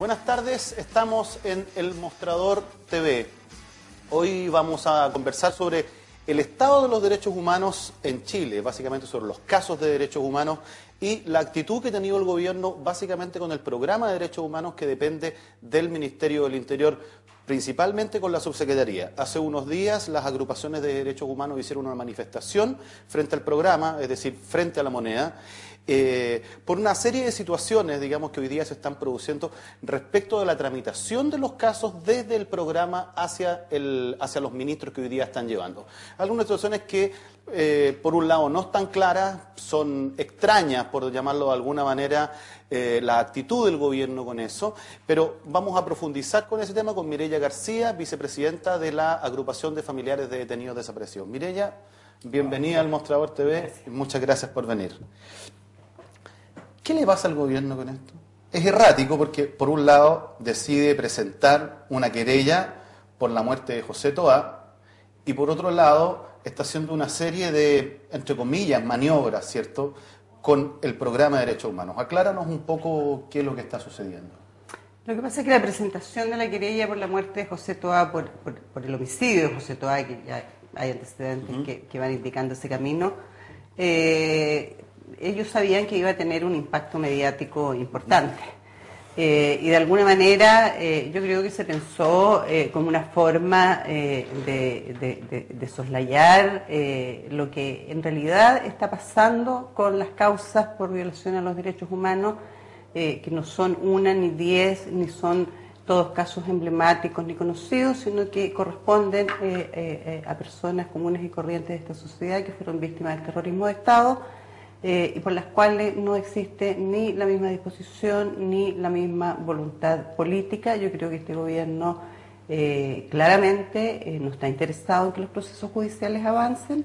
Buenas tardes, estamos en El Mostrador TV. Hoy vamos a conversar sobre el estado de los derechos humanos en Chile, básicamente sobre los casos de derechos humanos y la actitud que ha tenido el gobierno básicamente con el programa de derechos humanos que depende del Ministerio del Interior, principalmente con la subsecretaría. Hace unos días las agrupaciones de derechos humanos hicieron una manifestación frente al programa, es decir, frente a la moneda, por una serie de situaciones, digamos, que hoy día se están produciendo respecto de la tramitación de los casos desde el programa hacia los ministros que hoy día están llevando. Algunas situaciones que, por un lado, no están claras, son extrañas, por llamarlo de alguna manera, la actitud del gobierno con eso, pero vamos a profundizar con ese tema con Mireya García, vicepresidenta de la Agrupación de Familiares de Detenidos Desaparecidos. Mireya, bienvenida al Mostrador TV y muchas gracias por venir. ¿Qué le pasa al gobierno con esto? Es errático porque, por un lado, decide presentar una querella por la muerte de José Toá y, por otro lado, está haciendo una serie de, entre comillas, maniobras, ¿cierto?, con el programa de derechos humanos. Acláranos un poco qué es lo que está sucediendo. Lo que pasa es que la presentación de la querella por la muerte de José Toá, por el homicidio de José Toá, que ya hay antecedentes que van indicando ese camino, ellos sabían que iba a tener un impacto mediático importante. Y de alguna manera yo creo que se pensó como una forma de soslayar lo que en realidad está pasando con las causas por violación a los derechos humanos, que no son una ni 10, ni son todos casos emblemáticos ni conocidos, sino que corresponden a personas comunes y corrientes de esta sociedad que fueron víctimas del terrorismo de Estado, y por las cuales no existe ni la misma disposición ni la misma voluntad política. Yo creo que este gobierno claramente no está interesado en que los procesos judiciales avancen.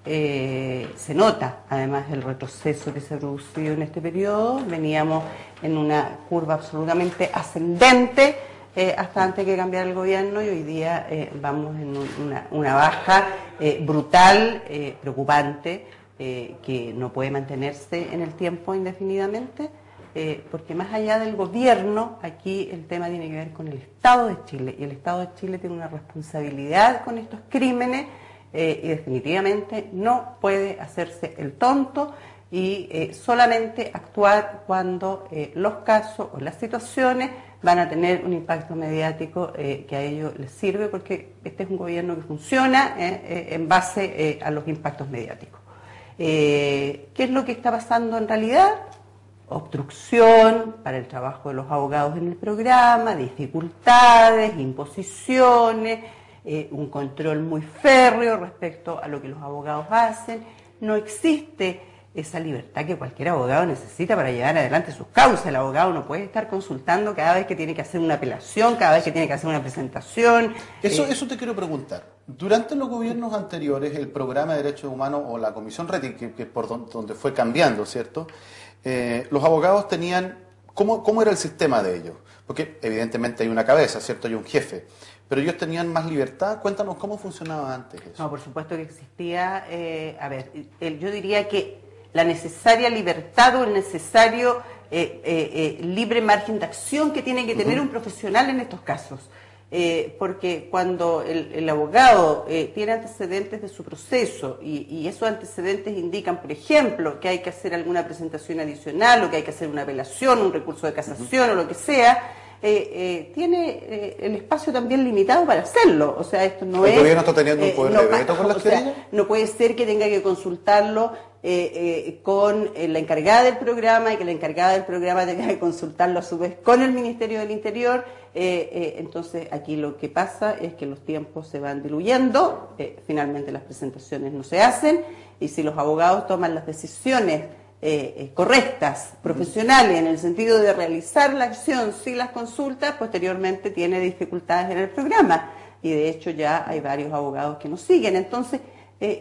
Se nota además el retroceso que se ha producido en este periodo. Veníamos en una curva absolutamente ascendente hasta antes que cambiara el gobierno, y hoy día vamos en una baja brutal, preocupante, que no puede mantenerse en el tiempo indefinidamente, porque más allá del gobierno, aquí el tema tiene que ver con el Estado de Chile, y el Estado de Chile tiene una responsabilidad con estos crímenes, y definitivamente no puede hacerse el tonto y solamente actuar cuando los casos o las situaciones van a tener un impacto mediático que a ellos les sirve, porque este es un gobierno que funciona en base a los impactos mediáticos. ¿Qué es lo que está pasando en realidad? Obstrucción para el trabajo de los abogados en el programa, dificultades, imposiciones, un control muy férreo respecto a lo que los abogados hacen. No existe esa libertad que cualquier abogado necesita para llevar adelante sus causas. El abogado no puede estar consultando cada vez que tiene que hacer una apelación, cada vez que tiene que hacer una presentación. Eso te quiero preguntar. Durante los gobiernos anteriores, el programa de derechos humanos o la Comisión Rettig, que por donde fue cambiando, ¿cierto?, los abogados tenían... ¿Cómo era el sistema de ellos? Porque evidentemente hay una cabeza, ¿cierto?, hay un jefe, pero ellos tenían más libertad. Cuéntanos cómo funcionaba antes eso. No, por supuesto que existía, yo diría que la necesaria libertad o el necesario libre margen de acción que tiene que tener un profesional en estos casos. Porque cuando el abogado tiene antecedentes de su proceso y esos antecedentes indican, por ejemplo, que hay que hacer alguna presentación adicional o que hay que hacer una apelación, un recurso de casación o lo que sea, tiene el espacio también limitado para hacerlo. O sea, esto no es... ¿El gobierno está teniendo un poder de veto con las querellas? No puede ser que tenga que consultarlo con la encargada del programa y que la encargada del programa tenga que consultarlo a su vez con el Ministerio del Interior. Entonces aquí lo que pasa es que los tiempos se van diluyendo, finalmente las presentaciones no se hacen, y si los abogados toman las decisiones correctas, profesionales, en el sentido de realizar la acción sin las consultas, posteriormente tiene dificultades en el programa, y de hecho ya hay varios abogados que nos siguen. Entonces,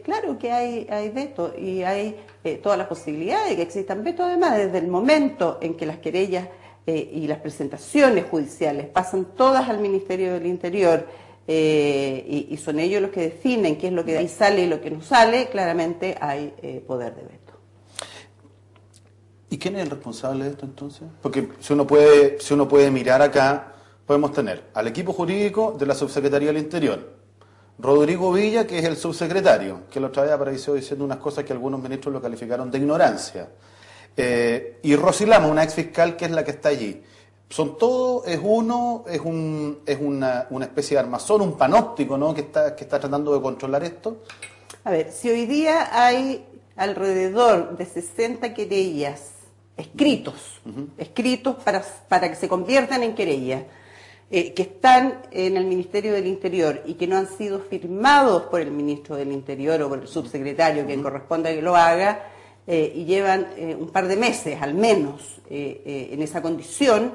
claro que hay veto, y hay todas las posibilidades de que existan veto. Además, desde el momento en que las querellas y las presentaciones judiciales pasan todas al Ministerio del Interior, y son ellos los que definen qué es lo que de ahí sale y lo que no sale, claramente hay poder de veto. ¿Y quién es el responsable de esto entonces? Porque si uno puede mirar acá, podemos tener al equipo jurídico de la Subsecretaría del Interior, Rodrigo Villa, que es el subsecretario, que la otra vez apareció diciendo unas cosas que algunos ministros lo calificaron de ignorancia, y Rosy Lama, una exfiscal que es la que está allí. Son todos, es una especie de armazón, un panóptico, ¿no?, que está tratando de controlar esto. A ver, si hoy día hay alrededor de 60 querellas escritos para que se conviertan en querellas, que están en el Ministerio del Interior y que no han sido firmados por el Ministro del Interior o por el subsecretario, quien corresponda que lo haga, y llevan un par de meses al menos en esa condición,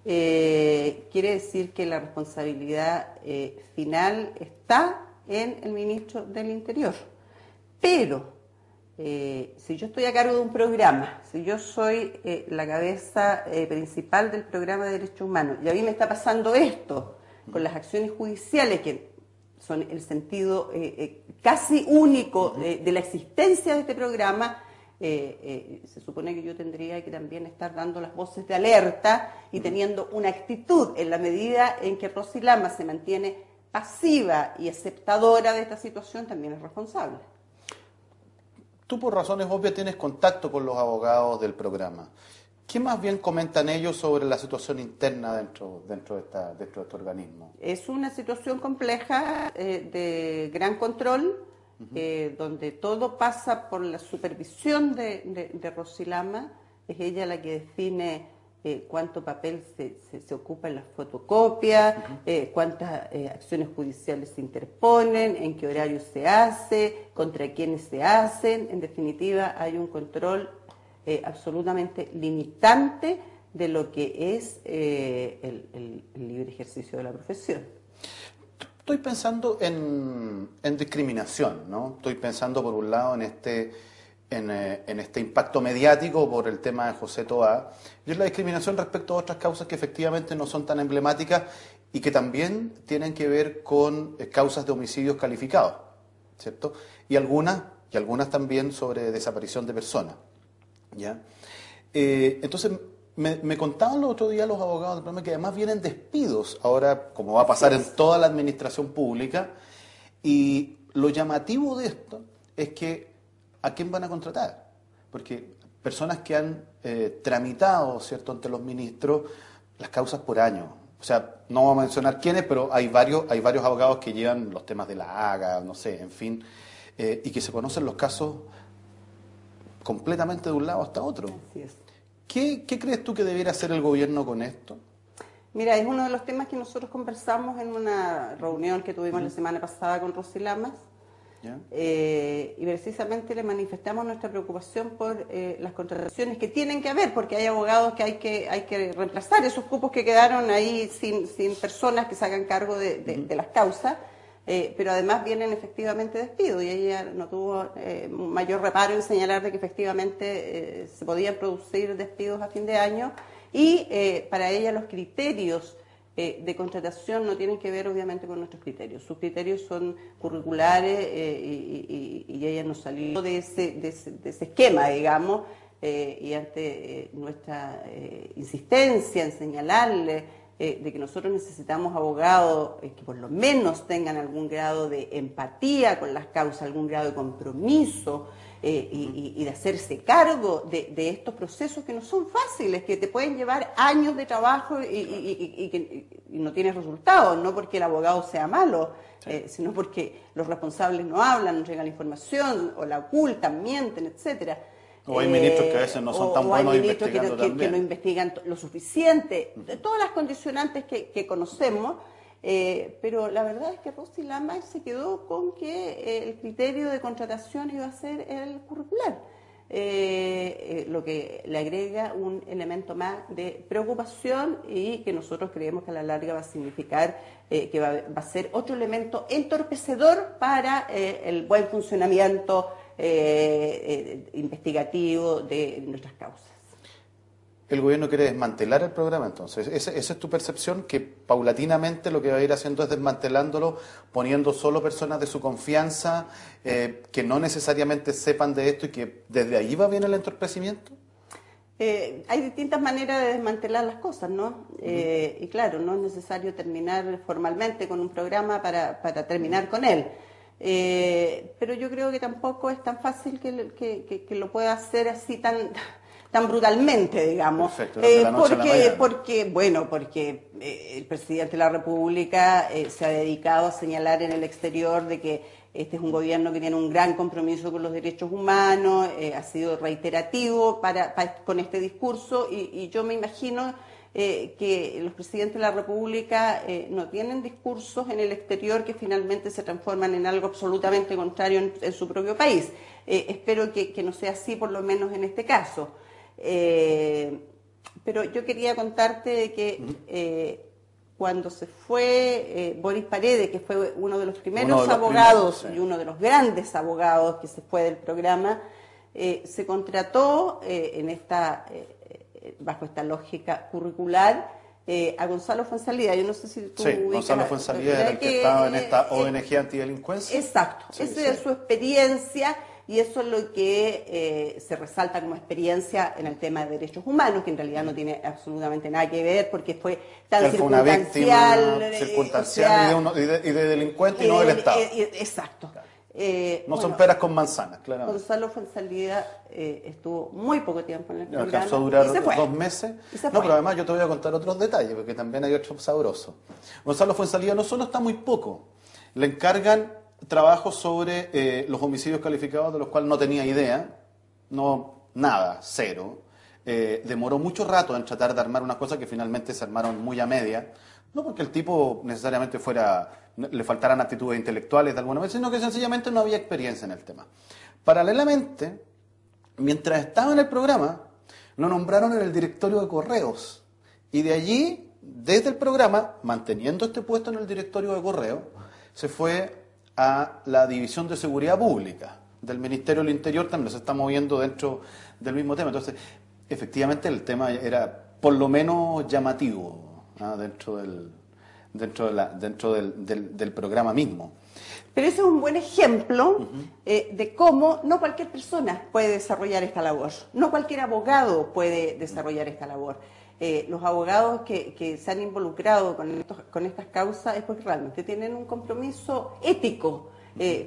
quiere decir que la responsabilidad final está en el Ministro del Interior. Pero si yo estoy a cargo de un programa, si yo soy la cabeza principal del programa de derechos humanos y a mí me está pasando esto con las acciones judiciales, que son el sentido casi único de la existencia de este programa, se supone que yo tendría que también estar dando las voces de alerta y teniendo una actitud en la medida en que Rosy Lama se mantiene pasiva y aceptadora de esta situación, también es responsable. Tú, por razones obvias, tienes contacto con los abogados del programa. ¿Qué más bien comentan ellos sobre la situación interna dentro de este organismo? Es una situación compleja, de gran control, donde todo pasa por la supervisión de Rosy Lama. Es ella la que define cuánto papel se ocupa en las fotocopias, cuántas acciones judiciales se interponen, en qué horario se hace, contra quiénes se hacen. En definitiva, hay un control absolutamente limitante de lo que es el libre ejercicio de la profesión. Estoy pensando en discriminación, ¿no? Estoy pensando, por un lado, en este impacto mediático por el tema de José Toá, y es la discriminación respecto a otras causas que efectivamente no son tan emblemáticas y que también tienen que ver con causas de homicidios calificados, ¿cierto? Y algunas también sobre desaparición de personas, ¿ya? Entonces, me contaban los otros días los abogados del programa que además vienen despidos ahora, como va a pasar en toda la administración pública, y lo llamativo de esto es que ¿a quién van a contratar? Porque personas que han tramitado, ¿cierto?, ante los ministros las causas por año. O sea, no vamos a mencionar quiénes, pero hay varios abogados que llevan los temas de la Haga, no sé, en fin, y que se conocen los casos completamente de un lado hasta otro. Así es. ¿Qué crees tú que debiera hacer el gobierno con esto? Mira, es uno de los temas que nosotros conversamos en una reunión que tuvimos la semana pasada con Rosy Lamas. Y precisamente le manifestamos nuestra preocupación por las contrataciones que tienen que haber, porque hay abogados que hay que reemplazar esos cupos que quedaron ahí sin personas que se hagan cargo de las causas, pero además vienen efectivamente despidos, y ella no tuvo mayor reparo en señalar de que efectivamente se podían producir despidos a fin de año, y para ella los criterios de contratación no tienen que ver obviamente con nuestros criterios. Sus criterios son curriculares, y ella nos salió de ese esquema, digamos, y ante nuestra insistencia en señalarle de que nosotros necesitamos abogados que por lo menos tengan algún grado de empatía con las causas, algún grado de compromiso, y de hacerse cargo de estos procesos que no son fáciles, que te pueden llevar años de trabajo y no tienes resultados, no porque el abogado sea malo, sino porque los responsables no hablan, no entregan la información, o la ocultan, mienten, etcétera. O hay ministros que a veces no son tan buenos investigando también. Que no investigan lo suficiente, todas las condicionantes que conocemos. Pero la verdad es que Rosy Lama se quedó con que el criterio de contratación iba a ser el curricular, lo que le agrega un elemento más de preocupación, y que nosotros creemos que a la larga va a significar que va a ser otro elemento entorpecedor para el buen funcionamiento investigativo de nuestras causas. El gobierno quiere desmantelar el programa, entonces. ¿Esa es tu percepción? Que paulatinamente lo que va a ir haciendo es desmantelándolo, poniendo solo personas de su confianza, que no necesariamente sepan de esto, y que desde ahí va bien el entorpecimiento. Hay distintas maneras de desmantelar las cosas, ¿no? Y claro, no es necesario terminar formalmente con un programa para terminar con él. Pero yo creo que tampoco es tan fácil que lo pueda hacer así tan brutalmente, digamos. Perfecto, de la noche a la mañana. Porque el presidente de la República se ha dedicado a señalar en el exterior de que este es un gobierno que tiene un gran compromiso con los derechos humanos, ha sido reiterativo con este discurso y yo me imagino que los presidentes de la República no tienen discursos en el exterior que finalmente se transforman en algo absolutamente contrario en su propio país. Espero que no sea así, por lo menos en este caso. Pero yo quería contarte de que cuando se fue Boris Paredes, que fue uno de los primeros abogados y uno de los grandes abogados que se fue del programa, se contrató bajo esta lógica curricular a Gonzalo Fuenzalida. Yo no sé si tú ubicas, Gonzalo Fuenzalida era el que estaba en esta ONG antidelincuencia. Exacto, esa es su experiencia. Y eso es lo que se resalta como experiencia en el tema de derechos humanos, que en realidad no tiene absolutamente nada que ver, porque fue tan circunstancial. Y de delincuente y no del Estado. Exacto. No son peras con manzanas, claramente. Gonzalo Fuenzalida estuvo muy poco tiempo en el programa. Alcanzó a durar 2 meses. No, pero además yo te voy a contar otros detalles, porque también hay otros sabrosos. Gonzalo Fuenzalida no solo está muy poco, le encargan trabajos sobre los homicidios calificados, de los cuales no tenía idea, nada, cero. Demoró mucho rato en tratar de armar unas cosas que finalmente se armaron muy a media, no porque el tipo necesariamente le faltaran aptitudes intelectuales de alguna vez, sino que sencillamente no había experiencia en el tema. Paralelamente, mientras estaba en el programa, lo nombraron en el directorio de correos, y de allí, desde el programa, manteniendo este puesto en el directorio de correos, se fue a la División de Seguridad Pública del Ministerio del Interior, también se está moviendo dentro del mismo tema. Entonces, efectivamente el tema era por lo menos llamativo, ¿no? dentro del programa mismo. Pero ese es un buen ejemplo de cómo no cualquier persona puede desarrollar esta labor, no cualquier abogado puede desarrollar esta labor. Los abogados que se han involucrado con estas causas es porque realmente tienen un compromiso ético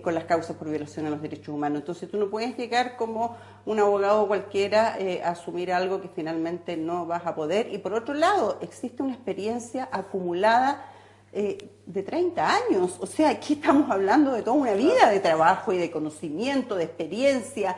con las causas por violación a los derechos humanos. Entonces tú no puedes llegar como un abogado cualquiera a asumir algo que finalmente no vas a poder. Y por otro lado, existe una experiencia acumulada de 30 años. O sea, aquí estamos hablando de toda una vida de trabajo y de conocimiento, de experiencia,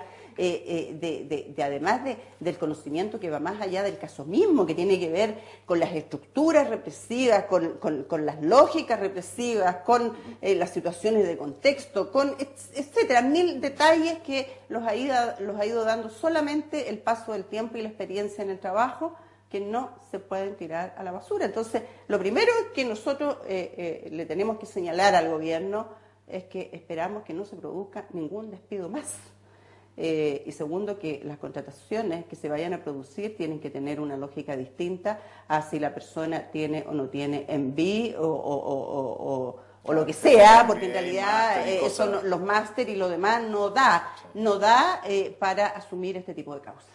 además del conocimiento que va más allá del caso mismo, que tiene que ver con las estructuras represivas, con las lógicas represivas, con las situaciones de contexto, etcétera, 1000 detalles que los ha ido dando solamente el paso del tiempo y la experiencia en el trabajo, que no se pueden tirar a la basura. Entonces, lo primero que nosotros le tenemos que señalar al gobierno es que esperamos que no se produzca ningún despido más. Y segundo, que las contrataciones que se vayan a producir tienen que tener una lógica distinta a si la persona tiene o no tiene MBA o lo que sea, porque en realidad los máster y lo demás no da para asumir este tipo de causas.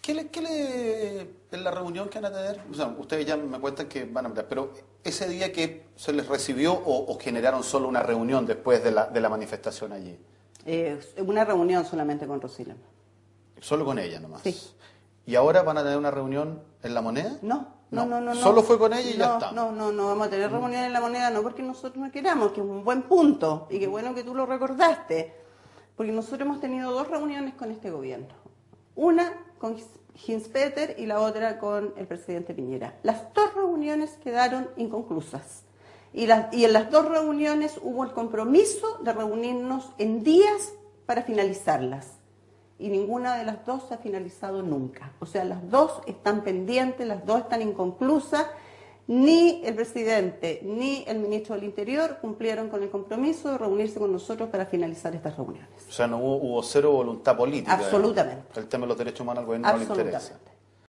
En la reunión que van a tener, o sea, ustedes ya me cuentan que van a hablar, pero ese día que se les recibió o generaron solo una reunión después de la manifestación allí? Una reunión solamente con Rosila. ¿Solo con ella nomás? Sí. ¿Y ahora van a tener una reunión en La Moneda? No. ¿Solo fue con ella y ya está? No, vamos a tener reunión en La Moneda, no porque nosotros no queramos, que es un buen punto, y qué bueno que tú lo recordaste, porque nosotros hemos tenido 2 reuniones con este gobierno. Una con Hinspeter y la otra con el presidente Piñera. Las 2 reuniones quedaron inconclusas. Y en las 2 reuniones hubo el compromiso de reunirnos en días para finalizarlas. Y ninguna de las 2 se ha finalizado nunca. O sea, las 2 están pendientes, las 2 están inconclusas. Ni el presidente ni el ministro del Interior cumplieron con el compromiso de reunirse con nosotros para finalizar estas reuniones. O sea, no hubo cero voluntad política. Absolutamente. El tema de los derechos humanos al gobierno no le interesa.